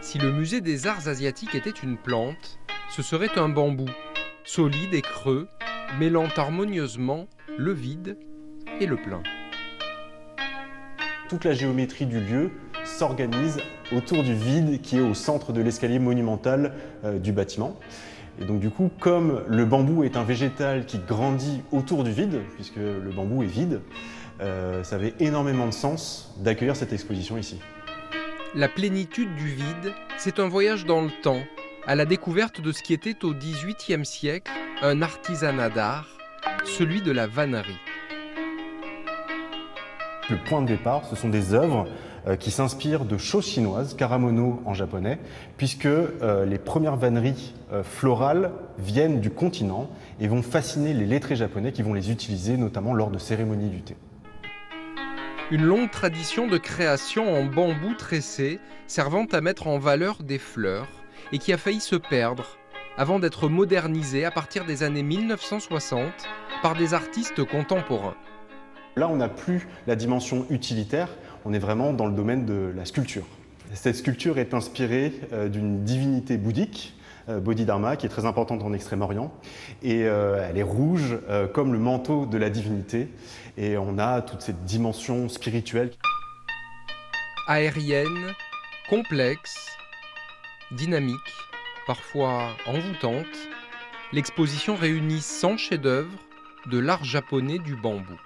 Si le musée des arts asiatiques était une plante, ce serait un bambou, solide et creux, mêlant harmonieusement le vide et le plein. Toute la géométrie du lieu s'organise autour du vide qui est au centre de l'escalier monumental du bâtiment. Et donc du coup, comme le bambou est un végétal qui grandit autour du vide, puisque le bambou est vide, ça avait énormément de sens d'accueillir cette exposition ici. La plénitude du vide, c'est un voyage dans le temps, à la découverte de ce qui était au XVIIIe siècle un artisanat d'art, celui de la vannerie. Le point de départ, ce sont des œuvres qui s'inspirent de choses chinoises, karamono en japonais, puisque les premières vanneries florales viennent du continent et vont fasciner les lettrés japonais qui vont les utiliser notamment lors de cérémonies du thé. Une longue tradition de création en bambou tressé servant à mettre en valeur des fleurs et qui a failli se perdre avant d'être modernisée à partir des années 1960 par des artistes contemporains. Là, on n'a plus la dimension utilitaire, on est vraiment dans le domaine de la sculpture. Cette sculpture est inspirée d'une divinité bouddhique, Bodhidharma, qui est très importante en Extrême-Orient. Et elle est rouge comme le manteau de la divinité. Et on a toute cette dimension spirituelle. Aérienne, complexe, dynamique, parfois envoûtante, l'exposition réunit 100 chefs-d'œuvre de l'art japonais du bambou.